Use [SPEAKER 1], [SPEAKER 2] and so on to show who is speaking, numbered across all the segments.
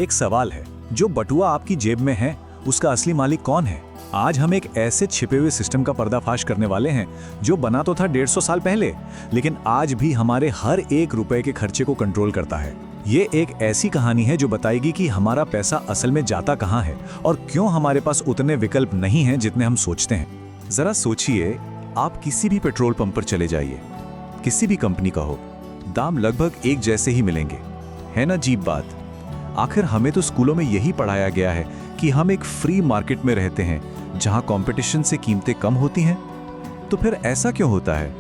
[SPEAKER 1] एक सवाल है, जो बटुआ आपकी जेब में है उसका असली मालिक कौन है? आज हम एक ऐसे छिपे हुए सिस्टम का पर्दाफाश करने वाले हैं जो बना तो था 150 साल पहले, लेकिन आज भी हमारे हर एक रुपए के खर्चे को कंट्रोल करता है। ये एक ऐसी कहानी है जो बताएगी कि हमारा पैसा असल में जाता कहाँ है और क्यों हमारे पास उतने विकल्प नहीं हैं जितने हम सोचते हैं। जरा सोचिए, आप किसी भी पेट्रोल पंप पर चले जाइए, किसी भी कंपनी का हो, दाम लगभग एक जैसे ही मिलेंगे, है ना अजीब बात? आखिर हमें तो स्कूलों में यही पढ़ाया गया है कि हम एक फ्री मार्केट में रहते हैं जहां कंपटीशन से कीमतें कम होती हैं। तो फिर ऐसा क्यों होता है?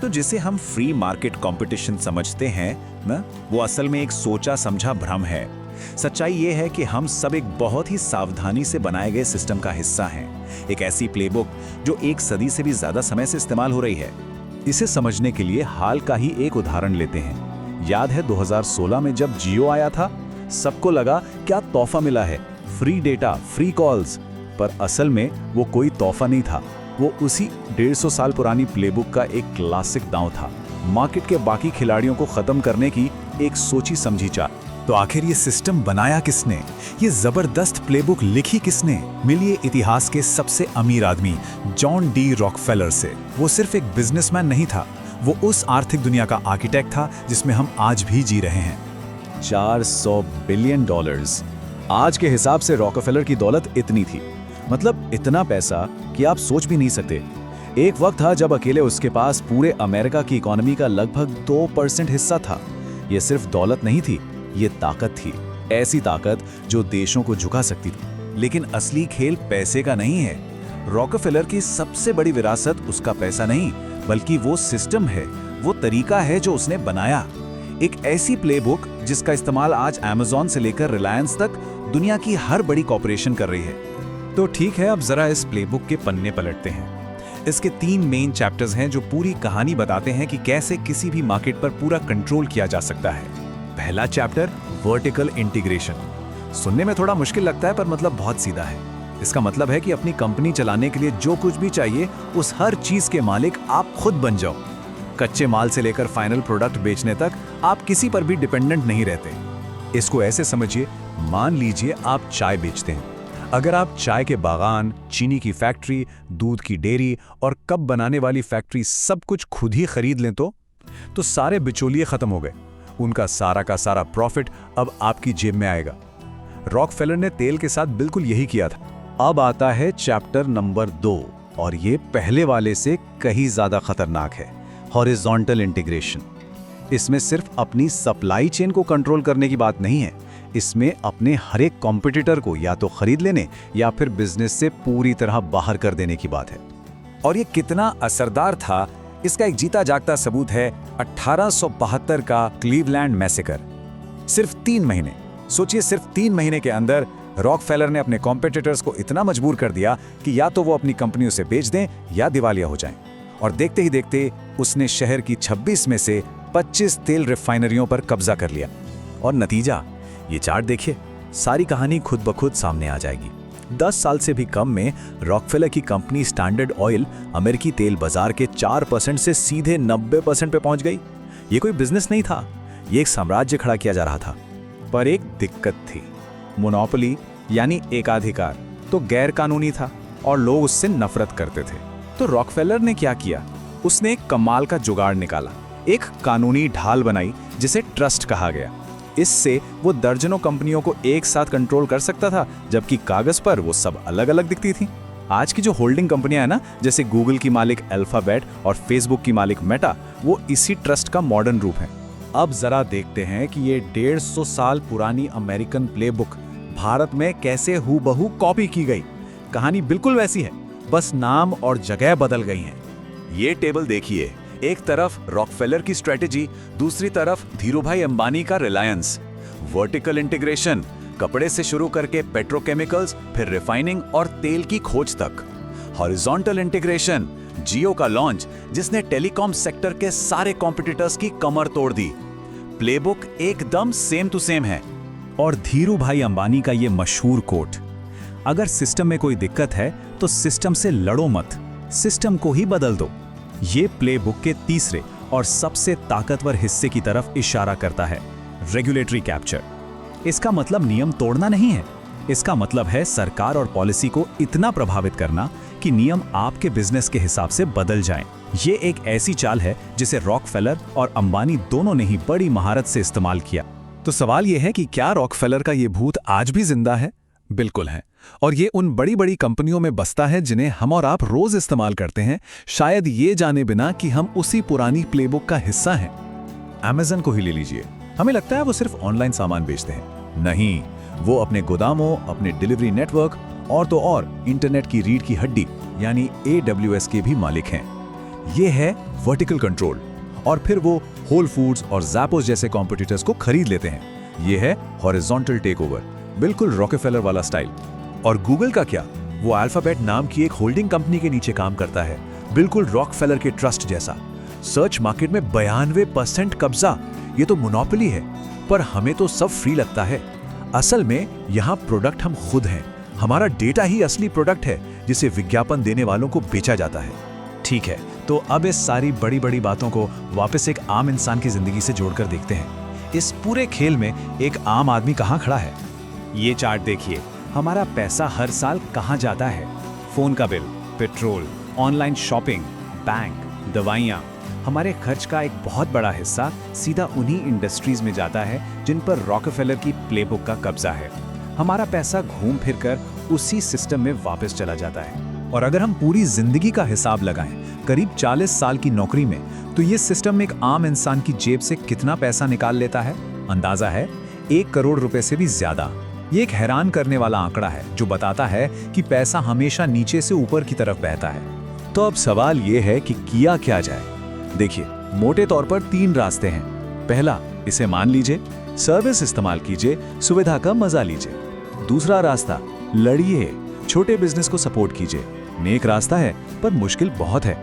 [SPEAKER 2] तो जिसे हम फ्री मार्केट कंपटीशन समझते हैं ना, वो असल में एक सोचा समझा भ्रम है। सच्चाई ये है कि हम सब एक बहुत ही सावधानी से बनाए गए सिस्टम का हिस्सा हैं। एक ऐसी प्लेबुक जो एक सदी से भी ज्यादा समय से इस्तेमाल हो रही है।
[SPEAKER 1] इसे समझने के लिए हाल का ही एक उदाहरण लेते हैं। याद है 2016 में जब जियो आया था, सबको लगा क्या तोहफा मिला है, फ्री डेटा, फ्री कॉल्स। पर असल में वो कोई तोहफा नहीं था, वो उसी 150 साल पुरानी प्लेबुक का एक क्लासिक दांव था, मार्केट के बाकी खिलाड़ियों को खत्म करने की एक सोची समझी चाल। तो आखिर ये सिस्टम बनाया किसने? ये जबरदस्त प्लेबुक लिखी किसने? मिलिए इतिहास के सबसे अमीर आदमी जॉन डी रॉकफेलर से। वो सिर्फ एक बिजनेसमैन नहीं था, वो उस आर्थिक दुनिया का आर्किटेक्ट था जिसमें हम आज भी जी रहे हैं। $400 बिलियन। आज के हिसाब से रॉकफेलर की दौलत इतनी थी, मतलब इतना पैसा कि आप सोच भी नहीं सकते। एक वक्त था जब अकेले उसके पास पूरे अमेरिका की इकोनॉमी का लगभग 2% हिस्सा था। ये सिर्फ दौलत नहीं थी, ये ताकत थी, ऐसी ताकत जो देशों को झुका सकती थी। लेकिन असली खेल पैसे का नहीं है। रॉकफेलर की सबसे बड़ी विरासत उसका पैसा नहीं, बल्कि वो सिस्टम है, वो तरीका है जो उसने बनाया। एक ऐसी प्लेबुक जिसका इस्तेमाल आज अमेज़न से लेकर रिलायंस तक दुनिया की हर बड़ी कॉर्पोरेशन कर रही है। तो ठीक है, अब जरा इस प्लेबुक के पन्ने पलटते हैं। इसके 3 मेन चैप्टर्स हैं जो पूरी कहानी बताते हैं कि कैसे किसी भी मार्केट पर पूरा कंट्रोल किया जा सकता है। पहला चैप्टर, वर्टिकल इंटीग्रेशन। सुनने में थोड़ा मुश्किल लगता है, पर मतलब बहुत सीधा है। इसका मतलब है कि अपनी कंपनी चलाने के लिए जो कुछ भी चाहिए, उस हर चीज के मालिक आप खुद बन जाओ। कच्चे माल से लेकर फाइनल प्रोडक्ट बेचने तक आप किसी पर भी डिपेंडेंट नहीं रहते। इसको ऐसे समझिए, मान लीजिए आप चाय बेचते हैं। अगर आप चाय के बागान, चीनी की फैक्ट्री, दूध की डेयरी और कप बनाने वाली फैक्ट्री सब कुछ खुद ही खरीद लें तो सारे बिचौलिए खत्म हो गए। उनका सारा का सारा प्रॉफिट अब आपकी जेब में आएगा। रॉकफेलर ने तेल के साथ बिल्कुल यही किया था। अब आता है चैप्टर नंबर 2 और ये पहले वाले से कहीं ज्यादा खतरनाक है, हॉरिजॉन्टल इंटीग्रेशन। इसमें सिर्फ अपनी सप्लाई चेन को कंट्रोल करने की बात नहीं है, इसमें अपने हर एक कॉम्पिटिटर को या तो खरीद लेने या फिर बिजनेस से पूरी तरह बाहर कर देने की बात है।
[SPEAKER 2] और ये कितना असरदार था, इसका एक जीता जागता सबूत है 1872 का क्लीवलैंड मैसेकर। सिर्फ 3 महीने, सोचिए, सिर्फ 3 महीने के अंदर रॉकफेलर ने अपने कॉम्पिटिटर्स को इतना मजबूर कर दिया कि या तो वो अपनी कंपनियों से बेच दें या दिवालिया हो जाएं। और देखते ही देखते उसने शहर की 26 में से 25 तेल रिफाइनरियों पर कब्जा कर लिया। और नतीजा, ये चार्ट देखिए, सारी कहानी खुद ब खुद सामने आ जाएगी। 10 साल से भी कम में रॉकफेलर की कंपनी स्टैंडर्ड ऑयल अमेरिकी तेल बाजार के 4% से सीधे 90% पे पहुंच गई। ये कोई बिजनेस नहीं था, ये एक साम्राज्य खड़ा किया जा रहा था। पर एक दिक्कत थी, मोनोपोली यानी एकाधिकार तो गैर कानूनी था और लोग उससे नफरत करते थे। तो रॉकफेलर ने क्या किया? उसने एक कमाल का जुगाड़ निकाला, एक कानूनी ढाल बनाई जिसे ट्रस्ट कहा गया। इससे वो दर्जनों कंपनियों को एक साथ कंट्रोल कर सकता था, जबकि कागज पर वो सब अलग अलग दिखती थी। आज की जो होल्डिंग कंपनियां हैं ना, जैसे गूगल की मालिक अल्फाबेट और फेसबुक की मालिक मेटा, वो इसी ट्रस्ट का मॉडर्न रूप है। अब जरा देखते हैं कि ये 150 साल पुरानी अमेरिकन प्लेबुक भारत में कैसे हूबहू कॉपी की गई। कहानी बिल्कुल वैसी है, बस नाम और जगह बदल गई हैं। ये टेबल देखिए, एक तरफ रॉकफेलर की स्ट्रेटेजी, दूसरी तरफ धीरूभाई अंबानी का रिलायंस। वर्टिकल इंटीग्रेशन, कपड़े से शुरू करके पेट्रोकेमिकल्स, फिर रिफाइनिंग और तेल की खोज तक। हॉरिजॉन्टल इंटीग्रेशन, जियो का लॉन्च जिसने टेलीकॉम सेक्टर के सारे कॉम्पिटिटर्स की कमर तोड़ दी। प्लेबुक एकदम सेम टू सेम है।
[SPEAKER 1] और धीरूभाई अंबानी का ये मशहूर कोट, अगर सिस्टम में कोई दिक्कत है तो सिस्टम से लड़ो मत, सिस्टम को ही बदल दो। ये प्लेबुक के तीसरे और सबसे ताकतवर हिस्से की तरफ इशारा करता है, रेगुलेटरी कैप्चर। इसका मतलब नियम तोड़ना नहीं है, इसका मतलब है सरकार और पॉलिसी को इतना प्रभावित करना कि नियम आपके बिजनेस के हिसाब से बदल जाएं। ये एक ऐसी चाल है जिसे रॉकफेलर और अंबानी दोनों ने ही बड़ी महारत से इस्तेमाल किया।
[SPEAKER 3] तो सवाल यह है कि क्या रॉकफेलर का ये भूत आज भी जिंदा है? बिल्कुल है। और ये उन बड़ी बड़ी कंपनियों में बसता है जिन्हें हम और आप रोज इस्तेमाल करते हैं, शायद ये जाने बिना कि हम उसी पुरानी प्लेबुक का हिस्सा हैं।
[SPEAKER 1] अमेज़न को ही ले लीजिए। हमें लगता है वो सिर्फ ऑनलाइन सामान बेचते हैं। नहीं, वो अपने गोदामों, अपने डिलीवरी नेटवर्क और तो और इंटरनेट की रीढ़ की हड्डी यानी AWS के भी मालिक हैं। ये है वर्टिकल कंट्रोल। और फिर वो होल फूड्स और ज़ैपोस जैसे कॉम्पिटिटर्स को खरीद लेते हैं। ये है हॉरिजॉन्टल टेकओवर, बिल्कुल रॉकफेलर वाला स्टाइल। और गूगल का क्या? वो अल्फाबेट नाम की एक होल्डिंग कंपनी के नीचे काम करता है, बिल्कुल रॉकफेलर के ट्रस्ट जैसा। सर्च मार्केट में 92% कब्जा। ये तो मोनोपोली है, पर हमें तो सब फ्री लगता है। असल में यहाँ प्रोडक्ट हम खुद हैं। हमारा डेटा ही असली प्रोडक्ट है जिसे विज्ञापन देने वालों को बेचा जाता है। ठीक है, तो अब इस सारी बड़ी बड़ी बातों को वापस एक आम इंसान की जिंदगी से जोड़कर देखते हैं। इस पूरे खेल में एक आम आदमी कहाँ खड़ा है? ये चार्ट देखिए, हमारा पैसा हर साल कहाँ जाता है? फोन का bill, petrol, online shopping, bank, दवाइयाँ। हमारे खर्च का एक बहुत बड़ा हिस्सा सीधा उन्हीं इंडस्ट्रीज में जाता है जिन पर रॉकफेलर की प्लेबुक का कब्जा है। हमारा पैसा घूम फिर कर उसी सिस्टम में वापस चला जाता है। और अगर हम पूरी जिंदगी का हिसाब लगाएं, करीब 40 साल की नौकरी में, तो ये सिस्टम एक आम इंसान की जेब से कितना पैसा निकाल लेता है? अंदाजा है 1 करोड़ रुपए से भी ज्यादा। ये एक हैरान करने वाला आंकड़ा है जो बताता है कि पैसा हमेशा नीचे से ऊपर की तरफ बहता है। तो अब सवाल ये है कि किया क्या जाए? देखिए, मोटे तौर पर 3 रास्ते हैं। पहला, इसे मान लीजिए, सर्विस इस्तेमाल कीजिए, सुविधा का मजा लीजिए। दूसरा रास्ता, लड़िए, छोटे बिजनेस को सपोर्ट कीजिए। नेक रास्ता है पर मुश्किल बहुत है।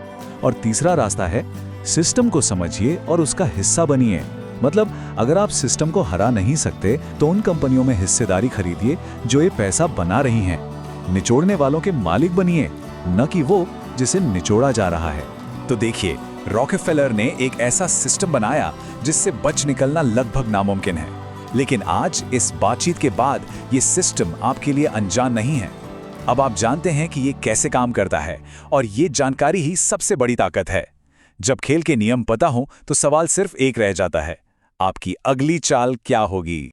[SPEAKER 1] और तीसरा रास्ता है, सिस्टम को समझिए और उसका हिस्सा बनिए। मतलब अगर आप सिस्टम को हरा नहीं सकते तो उन कंपनियों में हिस्सेदारी खरीदिए जो ये पैसा बना रही हैं। निचोड़ने वालों के मालिक बनिए, न कि वो जिसे निचोड़ा जा रहा है।
[SPEAKER 2] तो देखिए, रॉकफेलर ने एक ऐसा सिस्टम बनाया जिससे बच निकलना लगभग नामुमकिन है। लेकिन आज इस बातचीत के बाद ये सिस्टम आपके लिए अनजान नहीं है। अब आप जानते हैं कि ये कैसे काम करता है, और ये जानकारी ही सबसे बड़ी ताकत है। जब खेल के नियम पता हो तो सवाल सिर्फ एक रह जाता है, आपकी अगली चाल क्या होगी।